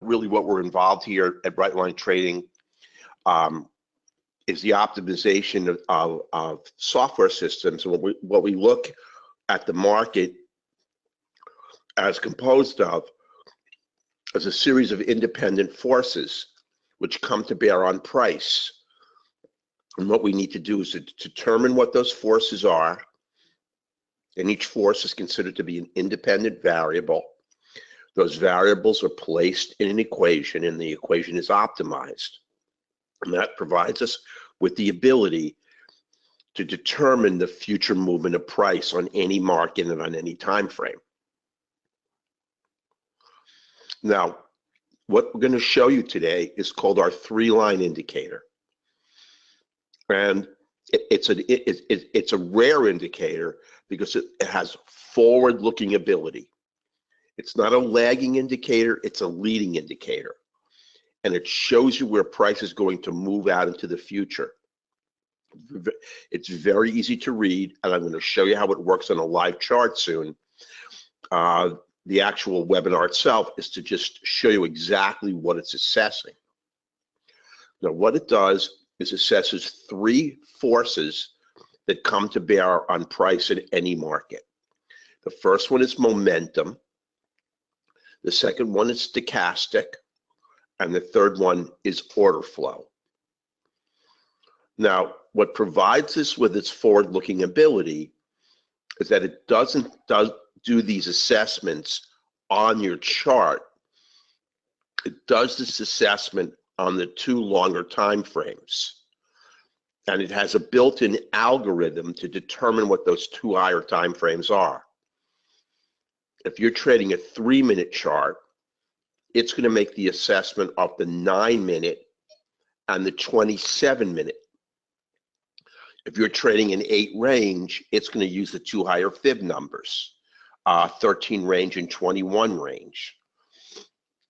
really what we're involved here at Bright Line Trading is the optimization of software systems. What we look at the market as composed of as a series of independent forces which come to bear on price. And what we need to do is to determine what those forces are, and each force is considered to be an independent variable. Those variables are placed in an equation, and the equation is optimized. And that provides us with the ability to determine the future movement of price on any market and on any time frame. Now, what we're going to show you today is called our three-line indicator. And it's a rare indicator because it has forward-looking ability. It's not a lagging indicator, it's a leading indicator. And it shows you where price is going to move out into the future. It's very easy to read, and I'm going to show you how it works on a live chart soon. The actual webinar itself is to just show you exactly what it's assessing. Now, what it does is assesses three forces that come to bear on price in any market. The first one is momentum. The second one is stochastic. And the third one is order flow. Now, what provides us with its forward-looking ability is that it doesn't do these assessments on your chart. It does this assessment on the two longer time frames. And it has a built-in algorithm to determine what those two higher time frames are. If you're trading a 3-minute chart, it's going to make the assessment of the 9-minute and the 27-minute. If you're trading an 8 range, it's going to use the two higher fib numbers, 13 range and 21 range.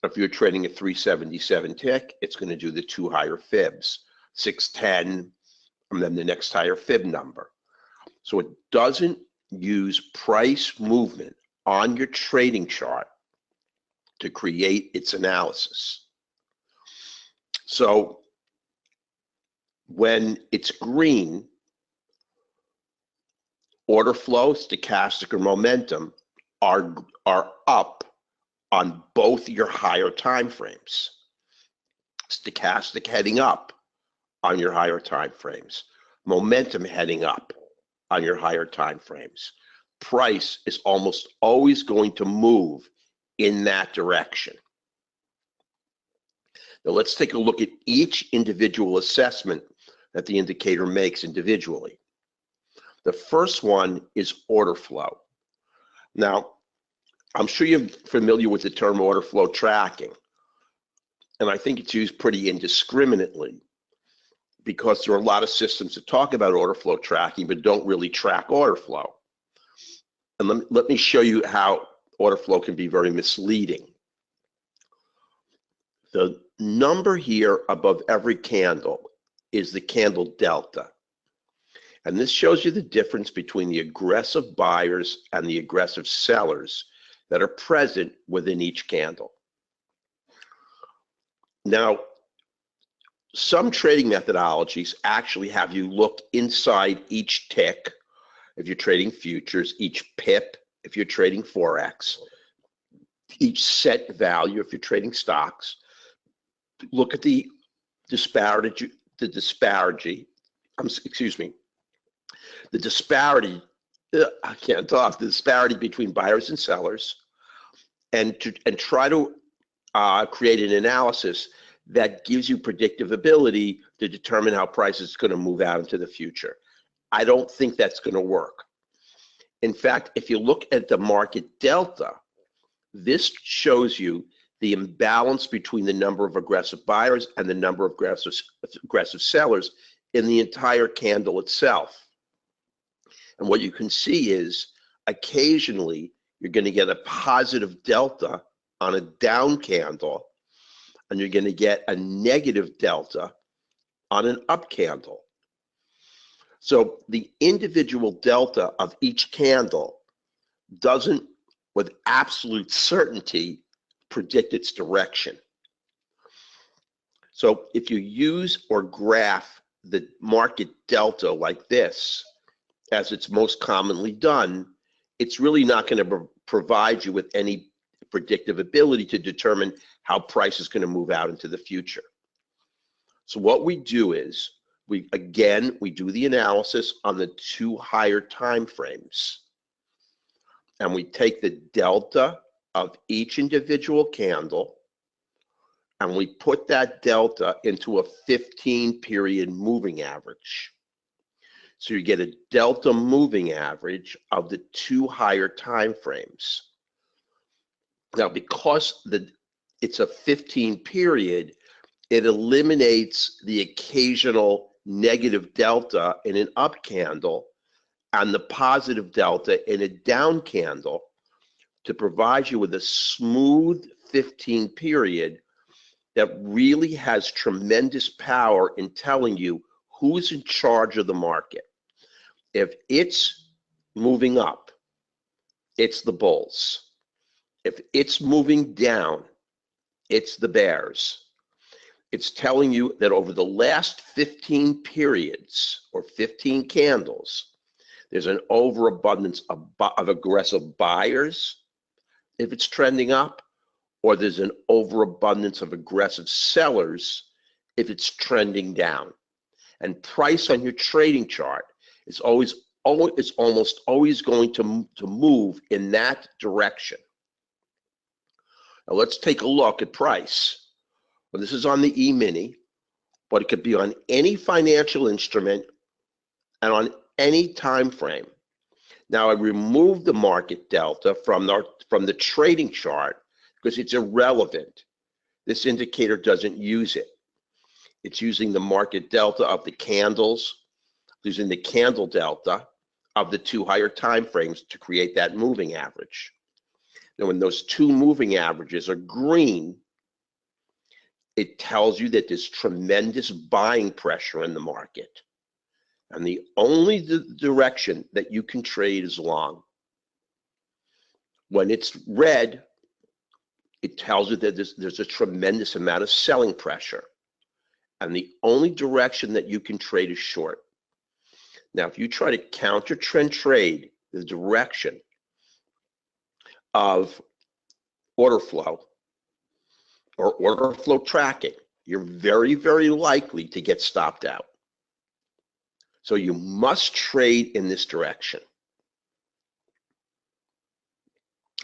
If you're trading a 377 tick, it's going to do the two higher fibs, 610, and then the next higher fib number. So it doesn't use price movement on your trading chart to create its analysis. So when it's green, order flow, stochastic, or momentum are up on both your higher time frames. Stochastic heading up on your higher time frames. Momentum heading up on your higher time frames. Price is almost always going to move in that direction. Now let's take a look at each individual assessment that the indicator makes individually. The first one is order flow. Now, I'm sure you're familiar with the term order flow tracking, and I think it's used pretty indiscriminately because there are a lot of systems that talk about order flow tracking but don't really track order flow. And let me show you how order flow can be very misleading. The number here above every candle is the candle delta. And this shows you the difference between the aggressive buyers and the aggressive sellers that are present within each candle. Now, some trading methodologies actually have you look inside each tick if you're trading futures, each pip if you're trading Forex, each set value if you're trading stocks. Look at the disparity, I can't talk, the disparity between buyers and sellers, and try to create an analysis that gives you predictive ability to determine how price is going to move out into the future. I don't think that's going to work. In fact, if you look at the market delta, this shows you the imbalance between the number of aggressive buyers and the number of aggressive sellers in the entire candle itself. And what you can see is occasionally you're going to get a positive delta on a down candle, and you're going to get a negative delta on an up candle. So the individual delta of each candle doesn't, with absolute certainty, predict its direction. So if you use or graph the market delta like this, as it's most commonly done, it's really not going to provide you with any predictive ability to determine how price is going to move out into the future. So what we do is, we do the analysis on the 2 higher time frames, and we take the delta of each individual candle, and we put that delta into a 15-period moving average. So you get a delta moving average of the 2 higher time frames. Now, because it's a 15 period, it eliminates the occasional negative delta in an up candle and the positive delta in a down candle to provide you with a smooth 15 period that really has tremendous power in telling you who's in charge of the market. If it's moving up, it's the bulls. If it's moving down, it's the bears. It's telling you that over the last 15 periods or 15 candles, there's an overabundance of aggressive buyers if it's trending up, or there's an overabundance of aggressive sellers if it's trending down. And price on your trading chart is almost always going to move in that direction. Now let's take a look at price. Well, this is on the E-mini, but it could be on any financial instrument and on any time frame. Now I removed the market delta from the trading chart because it's irrelevant. This indicator doesn't use it. It's using the market delta of the candles, using the candle delta of the 2 higher time frames to create that moving average. Now, when those 2 moving averages are green, it tells you that there's tremendous buying pressure in the market. And the only direction that you can trade is long. When it's red, it tells you that there's a tremendous amount of selling pressure. And the only direction that you can trade is short. Now, if you try to counter trend trade the direction of order flow or order flow tracking, you're very, very likely to get stopped out. So you must trade in this direction.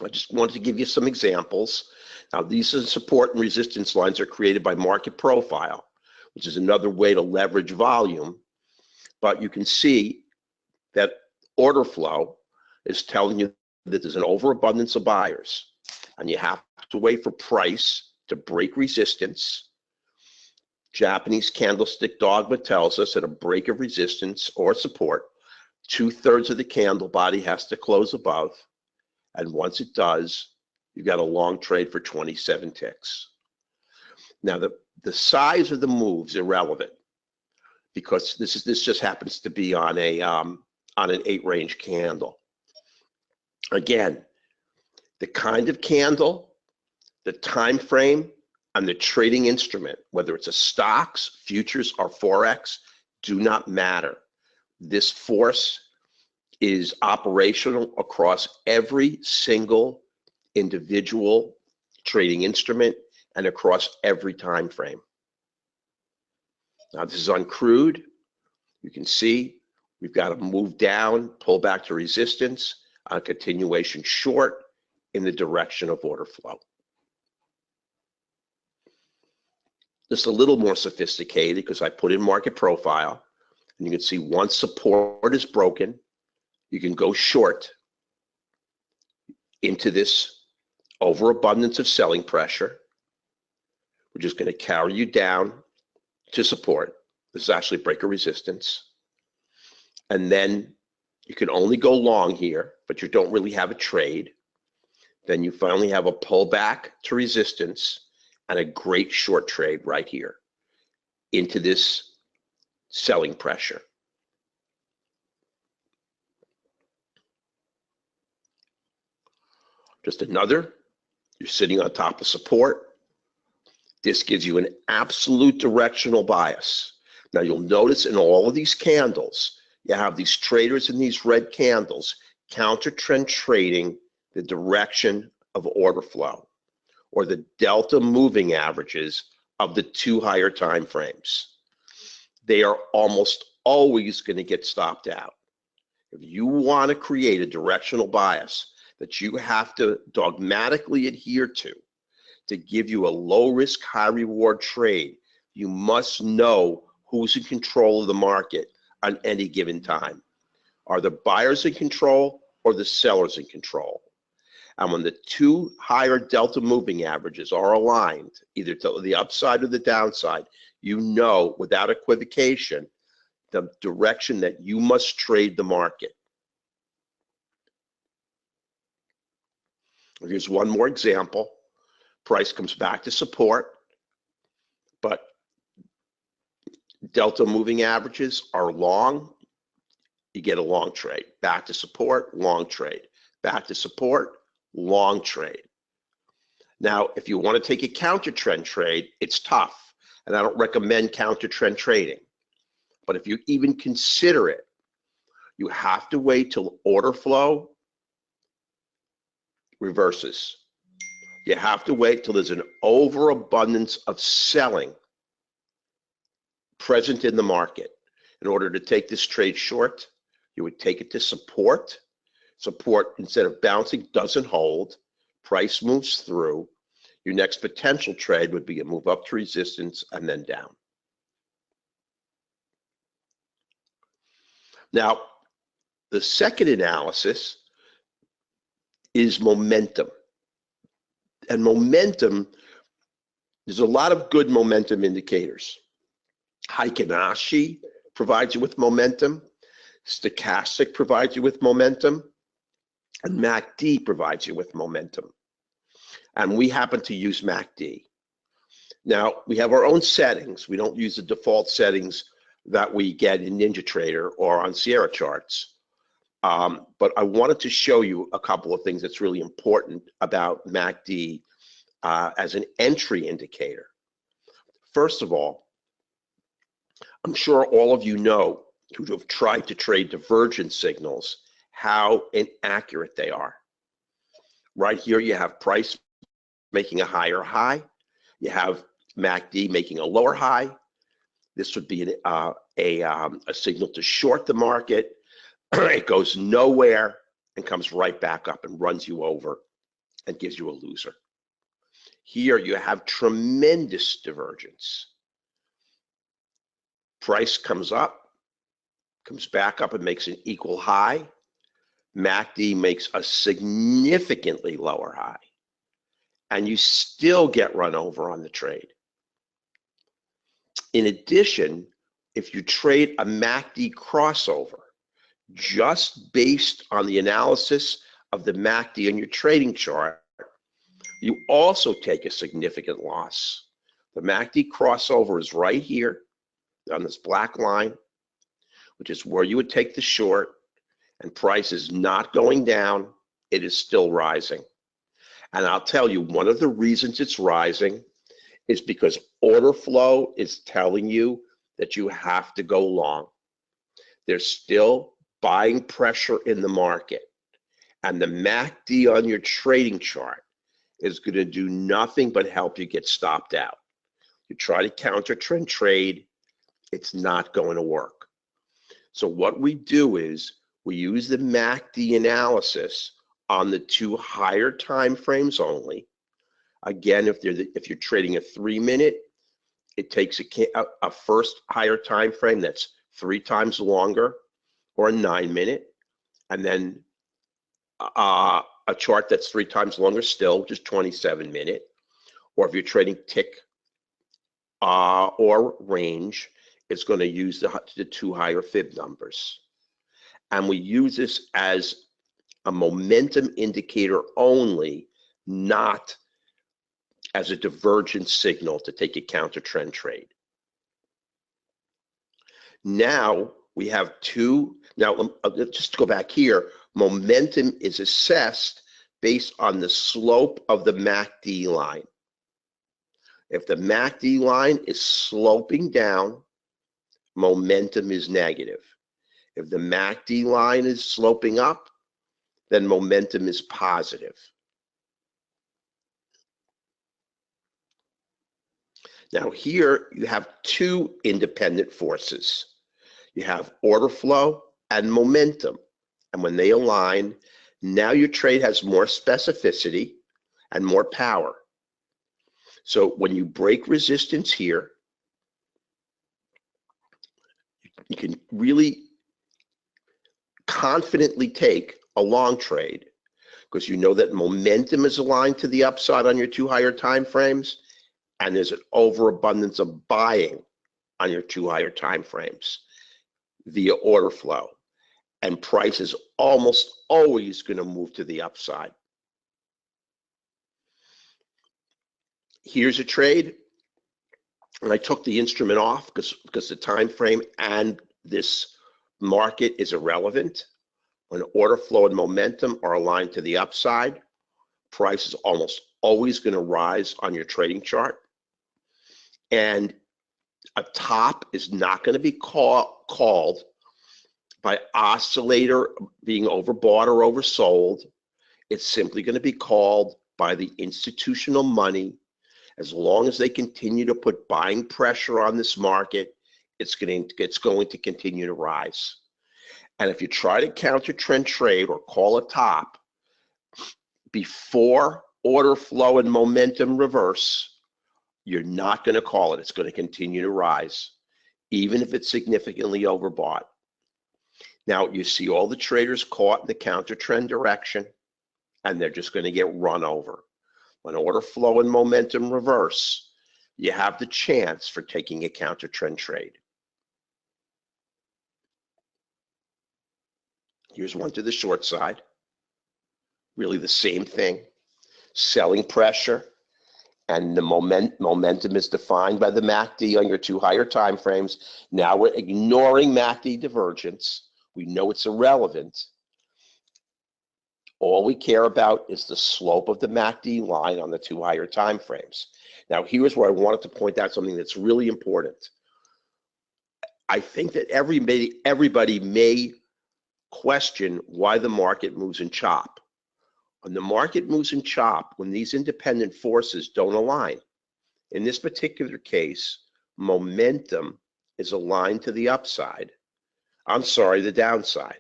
I just wanted to give you some examples. Now, these support and resistance lines are created by market profile, which is another way to leverage volume. But you can see that order flow is telling you that there's an overabundance of buyers, and you have to wait for price to break resistance. Japanese candlestick dogma tells us that a break of resistance or support, 2/3 of the candle body has to close above, and once it does, you've got a long trade for 27 ticks. Now, the size of the move's irrelevant, because this just happens to be on an 8-range candle. Again, the kind of candle, the time frame, and the trading instrument, whether it's a stocks, futures, or forex, do not matter. This force is operational across every single individual trading instrument and across every time frame. Now, this is on crude. You can see we've got to move down, pull back to resistance, on a continuation short in the direction of order flow. Just a little more sophisticated because I put in market profile, and you can see once support is broken, you can go short into this overabundance of selling pressure, which is going to carry you down to support. This is actually break of resistance. And then you can only go long here, but you don't really have a trade. Then you finally have a pullback to resistance and a great short trade right here into this selling pressure. Just another, you're sitting on top of support. This gives you an absolute directional bias. Now you'll notice in all of these candles, you have these traders in these red candles counter trend trading the direction of order flow, or the delta moving averages of the two higher time frames. They are almost always going to get stopped out. If you want to create a directional bias that you have to dogmatically adhere to give you a low risk, high reward trade, you must know who's in control of the market on any given time. Are the buyers in control or the sellers in control? And when the two higher delta moving averages are aligned, either to the upside or the downside, you know without equivocation the direction that you must trade the market. Here's one more example. Price comes back to support, but delta moving averages are long. You get a long trade. Back to support, long trade. Back to support, long trade. Now, if you want to take a counter trend trade, it's tough, and I don't recommend counter trend trading. But if you even consider it, you have to wait till order flow reverses. You have to wait till there's an overabundance of selling present in the market. In order to take this trade short, you would take it to support. Support, instead of bouncing, doesn't hold. Price moves through. Your next potential trade would be a move up to resistance and then down. Now, the second analysis is momentum. And momentum, there's a lot of good momentum indicators. Heikin-Ashi provides you with momentum. Stochastic provides you with momentum. And MACD provides you with momentum. And we happen to use MACD. Now, we have our own settings. We don't use the default settings that we get in NinjaTrader or on Sierra charts. But I wanted to show you a couple of things that's really important about MACD as an entry indicator. First of all, I'm sure all of you know who have tried to trade divergence signals how inaccurate they are. Right here you have price making a higher high. You have MACD making a lower high. This would be a signal to short the market. It goes nowhere and comes right back up and runs you over and gives you a loser. Here you have tremendous divergence. Price comes up, comes back up and makes an equal high. MACD makes a significantly lower high, and you still get run over on the trade. In addition, if you trade a MACD crossover, just based on the analysis of the MACD in your trading chart, you also take a significant loss. The MACD crossover is right here on this black line, which is where you would take the short, and price is not going down, it is still rising. And I'll tell you, one of the reasons it's rising is because order flow is telling you that you have to go long. There's still buying pressure in the market, and the MACD on your trading chart is going to do nothing but help you get stopped out. You try to counter trend trade, it's not going to work. So what we do is we use the MACD analysis on the two higher time frames only. Again, if you're trading a 3-minute, it takes a first higher time frame that's 3 times longer, or a 9-minute, and then a chart that's 3 times longer still, which is 27-minute. Or if you're trading tick or range, it's going to use the 2 higher fib numbers. And we use this as a momentum indicator only, not as a divergence signal to take a counter trend trade. Now we have just to go back here, momentum is assessed based on the slope of the MACD line. If the MACD line is sloping down, momentum is negative. If the MACD line is sloping up, then momentum is positive. Now here you have two independent forces. You have order flow and momentum. And when they align, now your trade has more specificity and more power. So when you break resistance here, you can really confidently take a long trade because you know that momentum is aligned to the upside on your two higher time frames, and there's an overabundance of buying on your two higher time frames via order flow. And price is almost always going to move to the upside. Here's a trade, and I took the instrument off because the time frame and this market is irrelevant. When order flow and momentum are aligned to the upside, price is almost always going to rise on your trading chart. And a top is not going to be called by oscillator being overbought or oversold. It's simply going to be called by the institutional money. As long as they continue to put buying pressure on this market, it's going to continue to rise. And if you try to counter trend trade or call a top before order flow and momentum reverse, you're not going to call it. It's going to continue to rise, even if it's significantly overbought. Now, you see all the traders caught in the counter trend direction, and they're just going to get run over. When order flow and momentum reverse, you have the chance for taking a counter trend trade. Here's one to the short side. Really the same thing. Selling pressure, and the momentum is defined by the MACD on your two higher time frames. Now we're ignoring MACD divergence. We know it's irrelevant. All we care about is the slope of the MACD line on the two higher time frames. Now here's where I wanted to point out something that's really important. I think that everybody may question why the market moves in chop. When the market moves in chop, when these independent forces don't align, in this particular case, momentum is aligned to the upside. I'm sorry, the downside.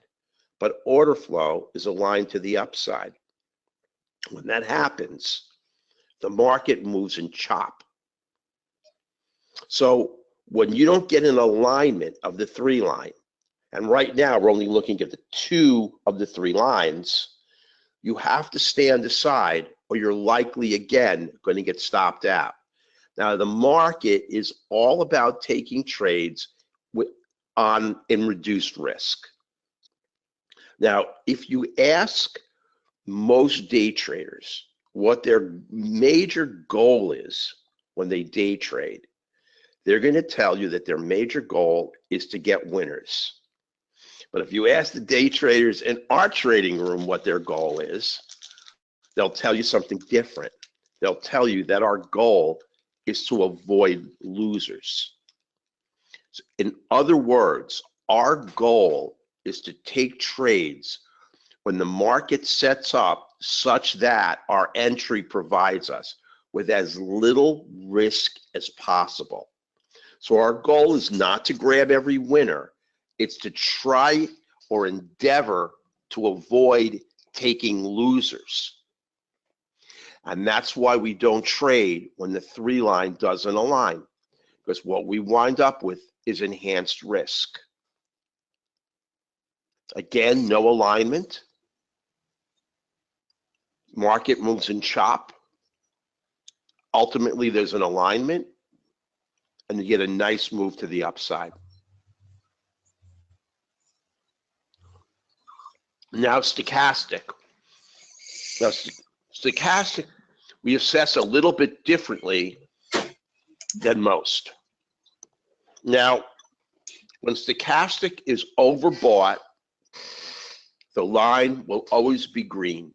But order flow is aligned to the upside. When that happens, the market moves in chop. So when you don't get an alignment of the three line, and right now we're only looking at the two of the three lines, you have to stand aside or you're likely again going to get stopped out. Now the market is all about taking trades in reduced risk. Now, if you ask most day traders what their major goal is when they day trade, they're going to tell you that their major goal is to get winners. But if you ask the day traders in our trading room what their goal is, they'll tell you something different. They'll tell you that our goal is to avoid losers. So in other words, our goal is to take trades when the market sets up such that our entry provides us with as little risk as possible. So our goal is not to grab every winner. It's to try or endeavor to avoid taking losers. And that's why we don't trade when the three line doesn't align, because what we wind up with is enhanced risk. Again, no alignment. Market moves in chop. Ultimately, there's an alignment, and you get a nice move to the upside. Now, stochastic. Now, stochastic, we assess a little bit differently than most. Now, when stochastic is overbought, the line will always be green.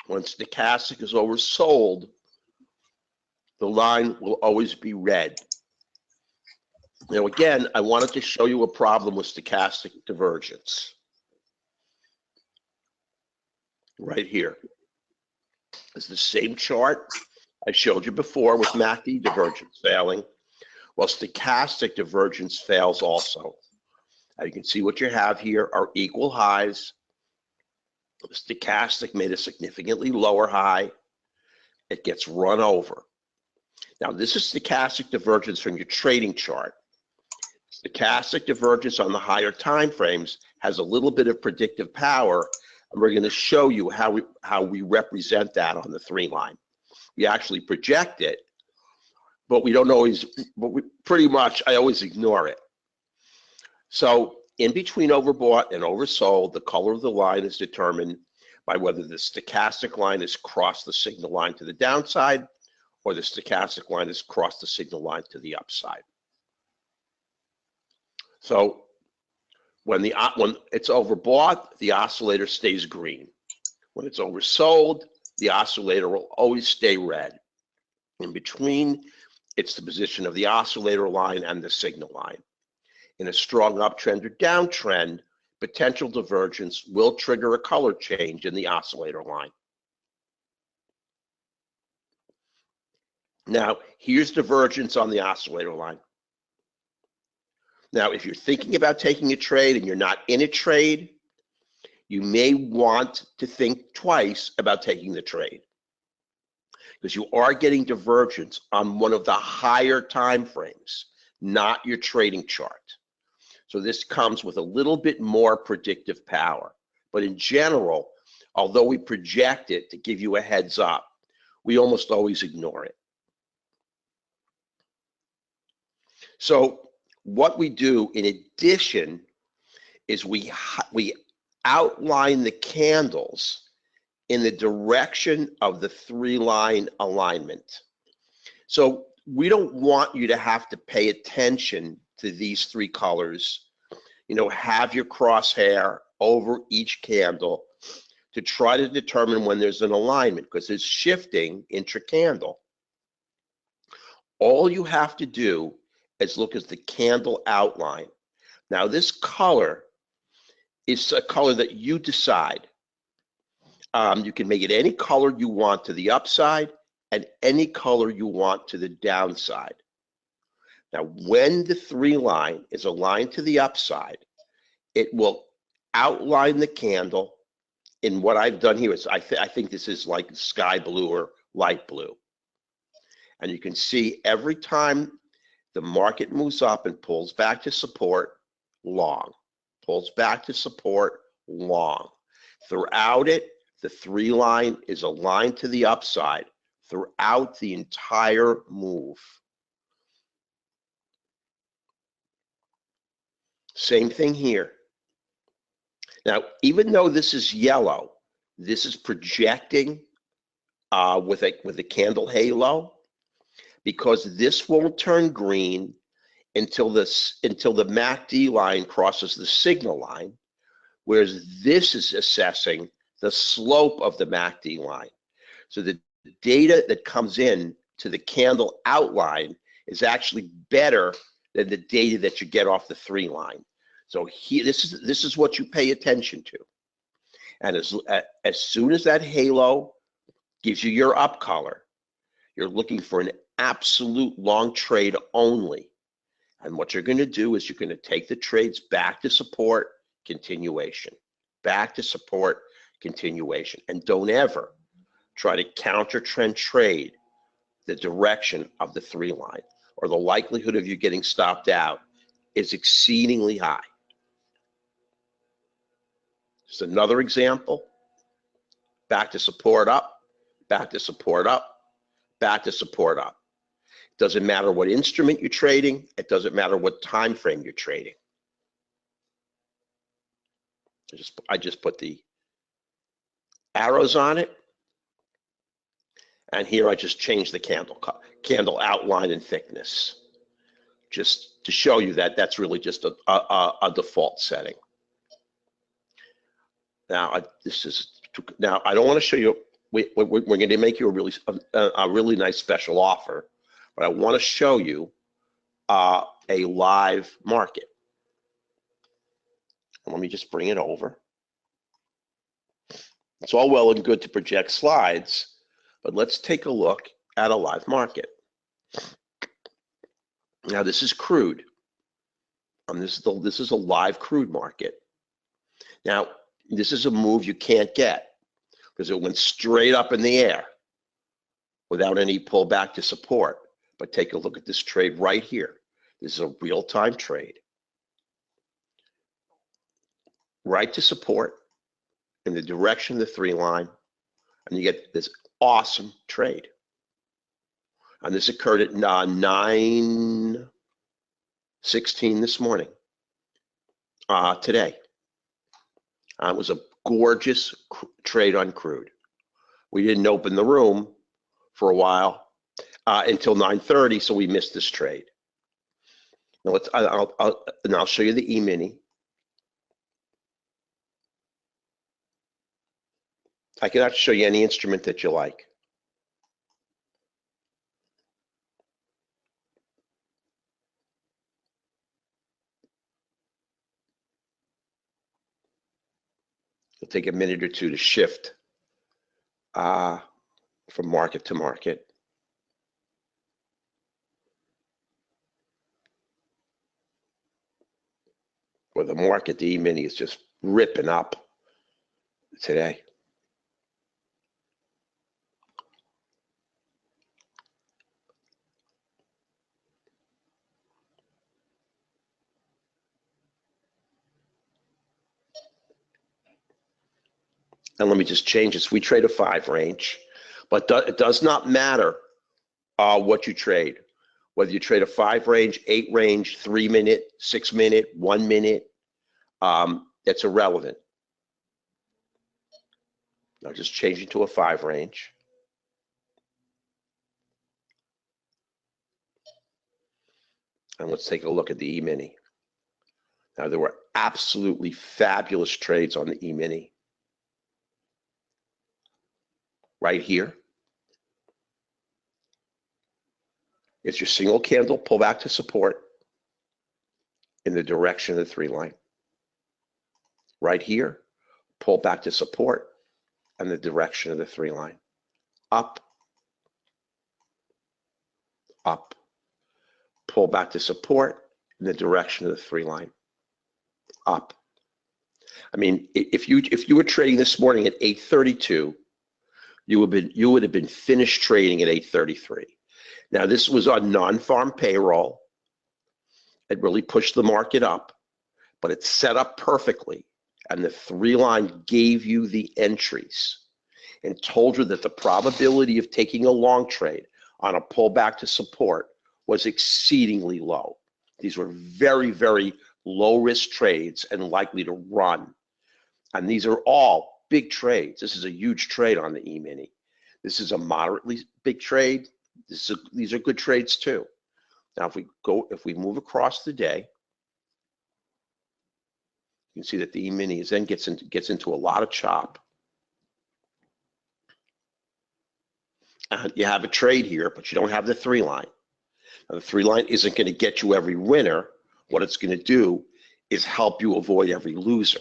When stochastic is oversold, the line will always be red. Now again, I wanted to show you a problem with stochastic divergence. Right here. It's the same chart I showed you before with MACD divergence failing. Well, stochastic divergence fails also. Now you can see what you have here are equal highs. The stochastic made a significantly lower high. It gets run over. Now this is stochastic divergence from your trading chart. Stochastic divergence on the higher time frames has a little bit of predictive power, and we're going to show you how we represent that on the 3 line. We actually project it, but we don't always, I always ignore it. So in between overbought and oversold, the color of the line is determined by whether the stochastic line has crossed the signal line to the downside or the stochastic line has crossed the signal line to the upside. So when it's overbought, the oscillator stays green. When it's oversold, the oscillator will always stay red. In between, it's the position of the oscillator line and the signal line. In a strong uptrend or downtrend, potential divergence will trigger a color change in the oscillator line. Now, here's divergence on the oscillator line. Now, if you're thinking about taking a trade and you're not in a trade, you may want to think twice about taking the trade, because you are getting divergence on one of the higher time frames, not your trading chart. So this comes with a little bit more predictive power. But in general, although we project it to give you a heads up, we almost always ignore it. So what we do in addition is we outline the candles in the direction of the 3-line alignment. So we don't want you to have to pay attention to these 3 colors, have your crosshair over each candle to try to determine when there's an alignment, because it's shifting intra-candle. All you have to do is look at the candle outline. Now this color is a color that you decide. You can make it any color you want to the upside and any color you want to the downside. Now, when the 3-line is aligned to the upside, it will outline the candle in what I've done here. I think this is like sky blue or light blue. And you can see every time the market moves up and pulls back to support, long. Pulls back to support, long. Throughout it, the 3-line is aligned to the upside throughout the entire move. Same thing here. Now, even though this is yellow, this is projecting with a candle halo, because this won't turn green until the MACD line crosses the signal line, whereas this is assessing the slope of the MACD line. So the data that comes in to the candle outline is actually better than the data that you get off the 3-line. So here, this is what you pay attention to. And as soon as that halo gives you your up color, you're looking for an absolute long trade only. And what you're going to do is you're going to take the trades back to support, continuation, back to support, continuation. And don't ever try to counter trend trade the direction of the 3-line, or the likelihood of you getting stopped out is exceedingly high. Just another example. Back to support up, back to support up, back to support up. It doesn't matter what instrument you're trading. It doesn't matter what time frame you're trading. I just put the arrows on it. And here I just changed the candle outline and thickness, just to show you that that's really just a default setting. Now I don't want to show you we're going to make you a really nice special offer, but I want to show you a live market. Let me just bring it over. It's all well and good to project slides, but let's take a look at a live market. Now this is crude. This is a live crude market. Now this is a move you can't get because it went straight up in the air without any pullback to support. But take a look at this trade right here. This is a real-time trade. Right to support in the direction of the 3 line, and you get this awesome trade. And this occurred at 9:16 this morning, today. It was a gorgeous trade on crude. We didn't open the room for a while until 9:30, so we missed this trade. Now I'll show you the E-mini. I can actually show you any instrument that you like. It'll take a minute or two to shift from market to market. Well, the market, the E-mini is just ripping up today. And let me just change this. We trade a 5 range, but it does not matter what you trade. Whether you trade a 5 range, 8 range, 3 minute, 6 minute, 1 minute, it's irrelevant. Now just change it to a 5 range. And let's take a look at the E-mini. Now there were absolutely fabulous trades on the E-mini. Right here. It's your single candle pullback to support in the direction of the 3 line. Right here, pull back to support and the direction of the 3 line. Up, up, pull back to support in the direction of the 3 line. Up. I mean, if you were trading this morning at 8:32, you would have been finished trading at 8:33. Now this was on non-farm payroll. It really pushed the market up, but it's set up perfectly. And the 3 line gave you the entries and told you that the probability of taking a long trade on a pullback to support was exceedingly low. These were very, very low risk trades and likely to run. And these are all big trades. This is a huge trade on the E-mini. This is a moderately big trade. These are good trades too. Now, if we move across the day, you can see that the E-mini then gets into a lot of chop. And you have a trade here, but you don't have the 3 line. Now, the 3 line isn't going to get you every winner. What it's going to do is help you avoid every loser.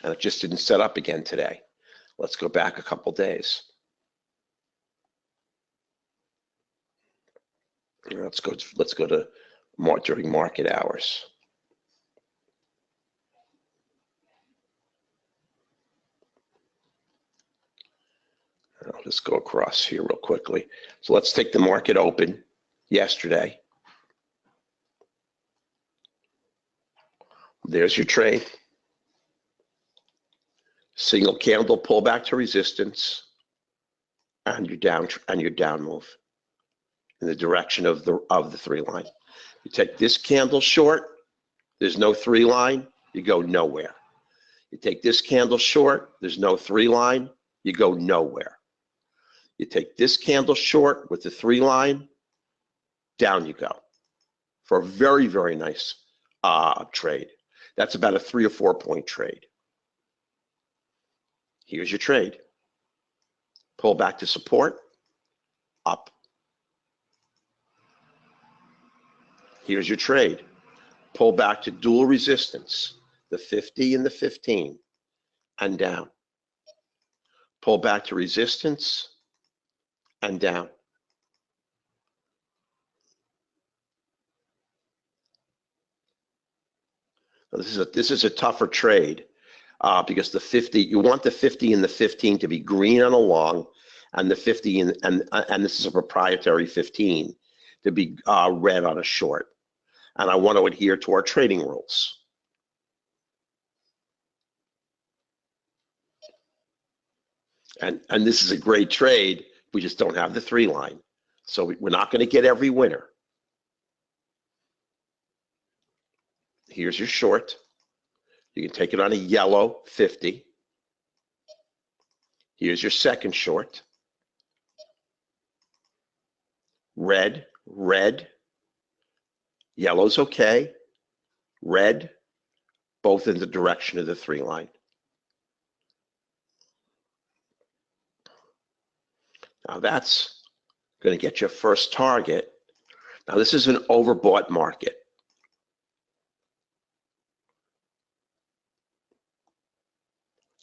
And it just didn't set up again today. Let's go back a couple days. Let's go to during market hours. I'll just go across here real quickly. So let's take the market open yesterday. There's your trade. Single candle pullback to resistance, and your down move in the direction of the 3 line. You take this candle short, there's no 3 line, you go nowhere. You take this candle short, there's no 3 line, you go nowhere. You take this candle short with the 3 line, down you go for a very, very nice trade. That's about a 3 or 4 point trade. Here's your trade. Pull back to support, up. Here's your trade. Pull back to dual resistance, the 50 and the 15, and down. Pull back to resistance, and down. Now, this is a tougher trade because the 50, you want the 50 and the 15 to be green on a long, and the 50 and this is a proprietary 15 to be red on a short. And I want to adhere to our trading rules. And this is a great trade. We just don't have the 3 line. So we're not going to get every winner. Here's your short. You can take it on a yellow 50. Here's your second short. Red, red. Yellow's okay. Red, both in the direction of the 3 line. Now that's going to get your first target. Now this is an overbought market.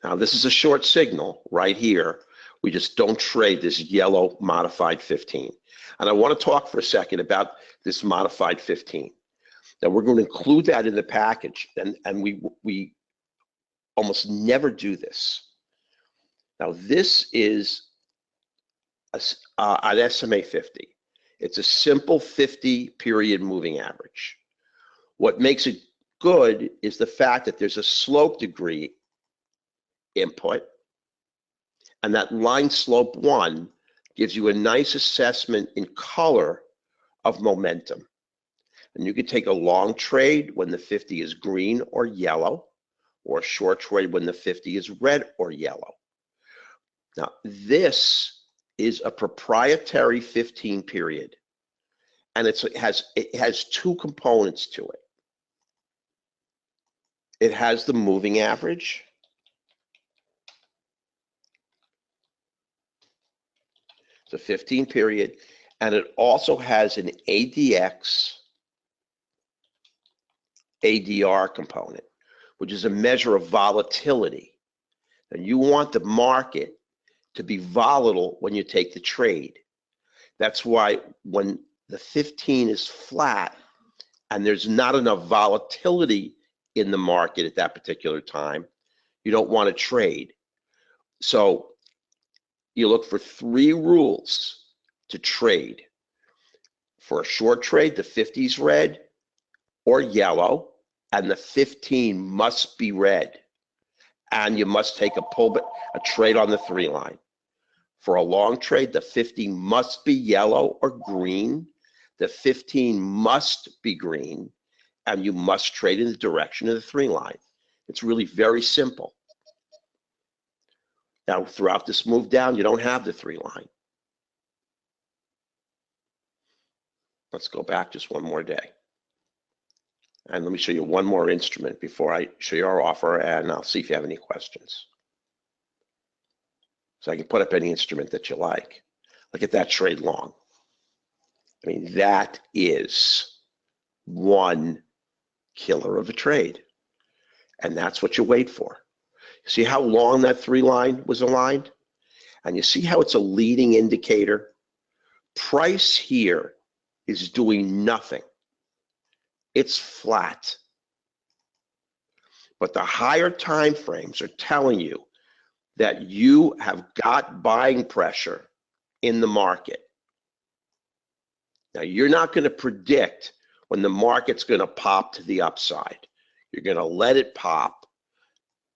Now this is a short signal right here. We just don't trade this yellow modified 15. And I want to talk for a second about this modified 15. Now we're going to include that in the package, and we almost never do this. Now this is an SMA 50. It's a simple 50 period moving average. What makes it good is the fact that there's a slope degree input, and that line slope 1 gives you a nice assessment in color of momentum. And you can take a long trade when the 50 is green or yellow, or a short trade when the 50 is red or yellow. Now, this is a proprietary 15 period, and it has 2 components to it. It has the moving average, it's a 15 period, and it also has an ADX ADR component, which is a measure of volatility. And you want the market to be volatile when you take the trade. That's why when the 15 is flat and there's not enough volatility in the market at that particular time, you don't want to trade. So you look for 3 rules to trade. For a short trade, the 50 is red or yellow, and the 15 must be red. And you must take a trade on the 3 line. For a long trade, the 50 must be yellow or green. The 15 must be green, and you must trade in the direction of the 3 line. It's really very simple. Now, throughout this move down, you don't have the 3 line. Let's go back just one more day. And let me show you one more instrument before I show you our offer, and I'll see if you have any questions. So I can put up any instrument that you like. Look at that trade long. I mean, that is one killer of a trade. And that's what you wait for. See how long that 3 line was aligned? And you see how it's a leading indicator? Price here is doing nothing. It's flat. But the higher time frames are telling you that you have got buying pressure in the market. Now, you're not going to predict when the market's going to pop to the upside. You're going to let it pop,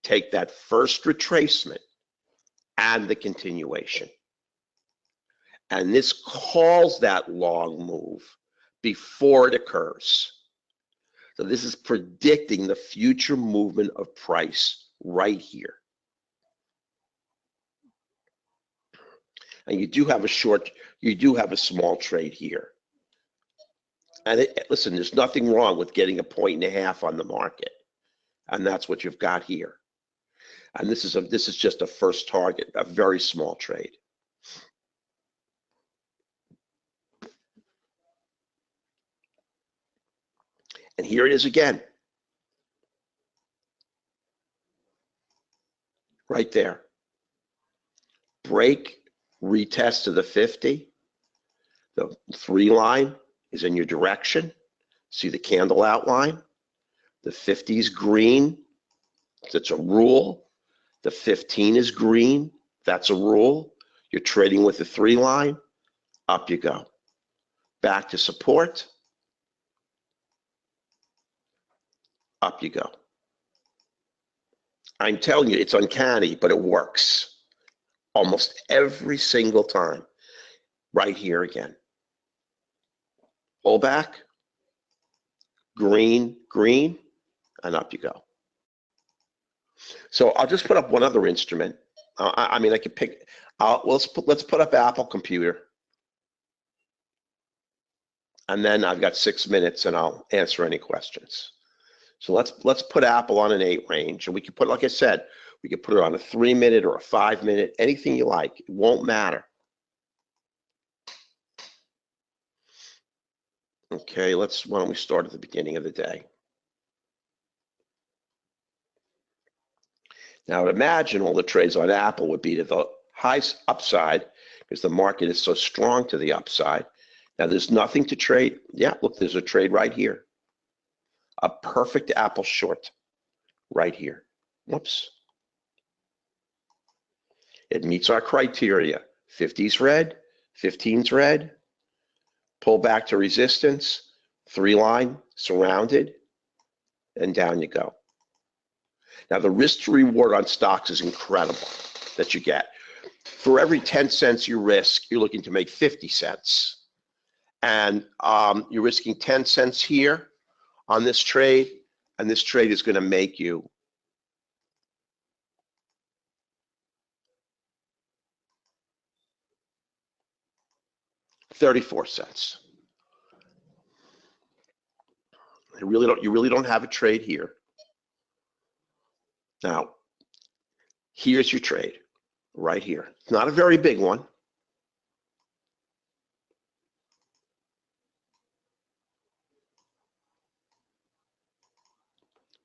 take that first retracement and the continuation. And this calls that long move before it occurs. So this is predicting the future movement of price right here. And you do have a small trade here. And listen, there's nothing wrong with getting 1.5 points on the market. And that's what you've got here. And this is just a first target, a very small trade. And here it is again. Right there. Break, retest to the 50. The 3 line is in your direction. See the candle outline? The 50 is green. That's a rule. The 15 is green. That's a rule. You're trading with the 3 line. Up you go. Back to support. Up you go. I'm telling you, it's uncanny, but it works almost every single time. Right here again. Pull back, green, green, and up you go. So I'll just put up one other instrument. I mean, I could pick. Let's put up Apple Computer, and then I've got 6 minutes, and I'll answer any questions. So let's put Apple on an 8 range, and we can put, like I said, we can put it on a 3-minute or a 5-minute, anything you like. It won't matter. Okay, why don't we start at the beginning of the day? Now, imagine all the trades on Apple would be to the high upside because the market is so strong to the upside. Now, there's nothing to trade. Yeah, look, there's a trade right here. A perfect Apple short right here. Whoops. It meets our criteria. 50's red, 15's red. Pull back to resistance, 3 line, surrounded, and down you go. Now, the risk to reward on stocks is incredible that you get. For every 10 cents you risk, you're looking to make 50 cents. And you're risking 10 cents here on this trade, and this trade is going to make you $0.34. You really don't have a trade here. Now, here's your trade right here. It's not a very big one.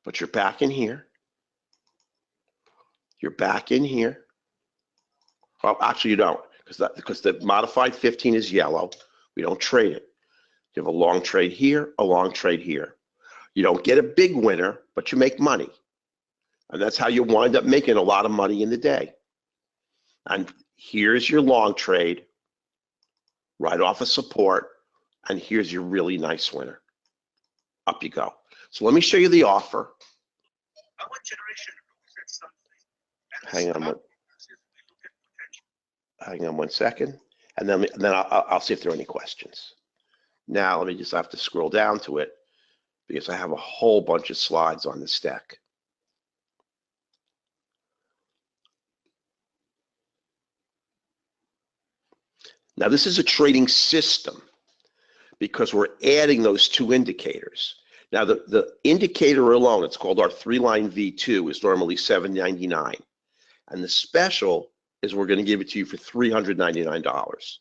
But you're back in here. You're back in here. Well, actually, you don't, because the modified 15 is yellow. We don't trade it. You have a long trade here, a long trade here. You don't get a big winner, but you make money. And that's how you wind up making a lot of money in the day. And here's your long trade, right off of support, and here's your really nice winner. Up you go. So let me show you the offer. Hang on one second, and then I'll see if there are any questions. Now, let me just have to scroll down to it because I have a whole bunch of slides on this deck. Now, this is a trading system because we're adding those 2 indicators. Now, the indicator alone, it's called our 3-line V2, is normally $7.99. And the special is we're going to give it to you for $399.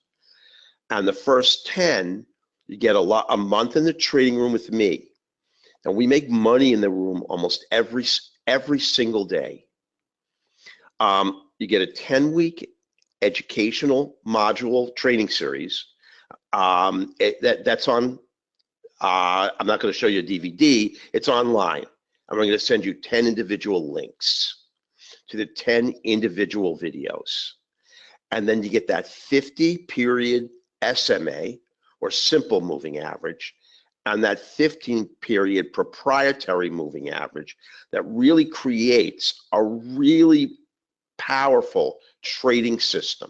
And the first 10, you get a month in the trading room with me. And we make money in the room almost every single day. You get a 10-week educational module training series. That's on, I'm not going to show you a DVD. It's online. I'm going to send you 10 individual links to the 10 individual videos. And then you get that 50-period SMA, or simple moving average, and that 15-period proprietary moving average that really creates a really powerful trading system.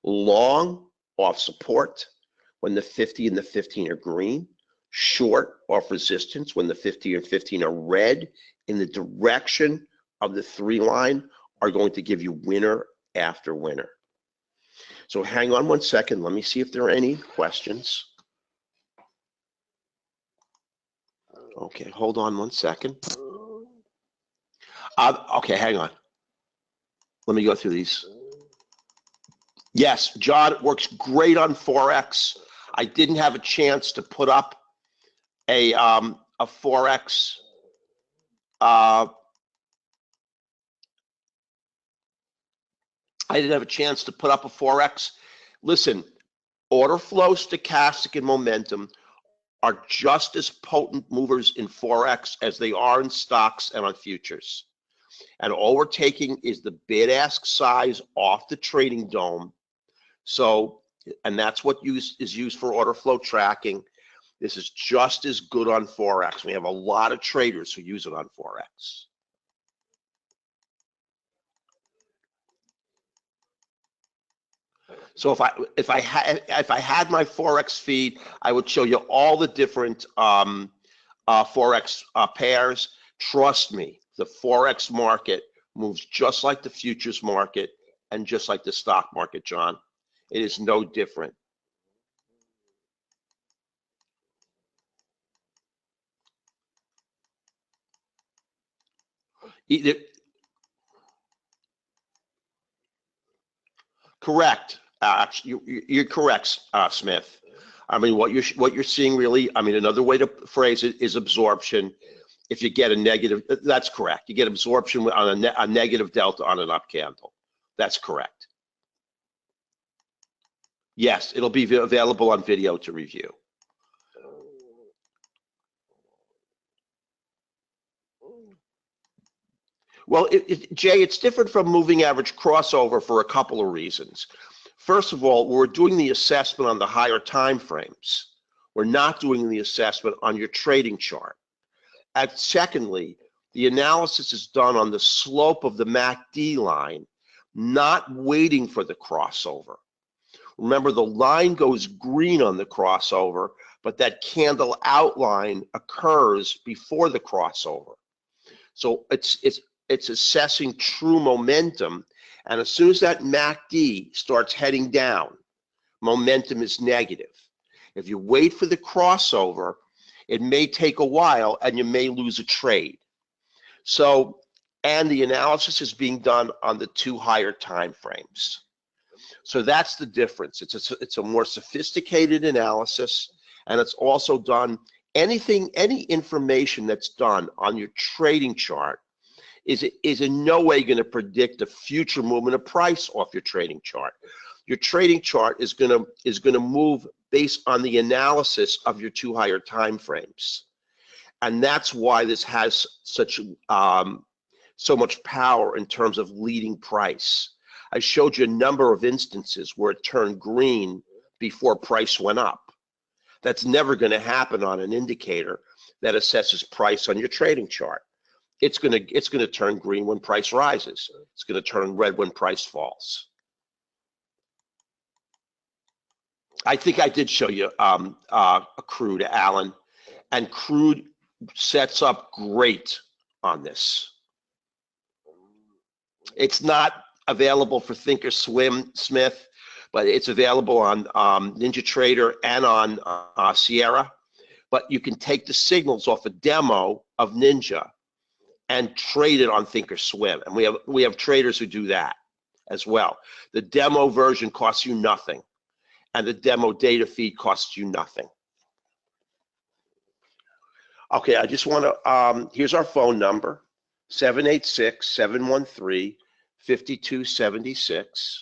Long off support when the 50 and the 15 are green, short off resistance when the 50 and 15 are red in the direction of the 3 line, are going to give you winner after winner. So hang on one second. Let me see if there are any questions. Okay, hold on 1 second. Okay, hang on. Let me go through these. Yes, John, it works great on Forex. I didn't have a chance to put up a Forex. I didn't have a chance to put up a Forex. Listen, order flow, stochastic, and momentum are just as potent movers in Forex as they are in stocks and on futures. And all we're taking is the bid-ask size off the trading dome. So, and that's what is used for order flow tracking. This is just as good on Forex. We have a lot of traders who use it on Forex. So if I had my Forex feed, I would show you all the different Forex pairs. Trust me, the Forex market moves just like the futures market and just like the stock market, John. It is no different. Correct. You're correct, Smith. I mean, what you're seeing really, I mean, another way to phrase it is absorption. If you get a negative, that's correct. You get absorption on a negative delta on an up candle. That's correct. Yes, it'll be available on video to review. Well, Jay, it's different from moving average crossover for a couple of reasons. First of all, we're doing the assessment on the higher time frames. We're not doing the assessment on your trading chart. And secondly, the analysis is done on the slope of the MACD line, not waiting for the crossover. Remember, the line goes green on the crossover, but that candle outline occurs before the crossover. So it's assessing true momentum, and as soon as that MACD starts heading down, momentum is negative. If you wait for the crossover, it may take a while and you may lose a trade. So, and the analysis is being done on the two higher time frames. So that's the difference. It's a more sophisticated analysis, and it's also done, any information that's done on your trading chart is in no way going to predict the future movement of price off your trading chart. Your trading chart is going to move based on the analysis of your two higher time frames, and that's why this has such so much power in terms of leading price. I showed you a number of instances where it turned green before price went up. That's never going to happen on an indicator that assesses price on your trading chart. It's going to turn green when price rises. It's going to turn red when price falls. I think I did show you a Crude, Alan, and Crude sets up great on this. It's not available for Thinkorswim, but it's available on NinjaTrader and on Sierra. But you can take the signals off a demo of Ninja and trade it on Thinkorswim, and we have traders who do that as well. The demo version costs you nothing, and the demo data feed costs you nothing. Okay, I just want to, here's our phone number, 786-713-5276.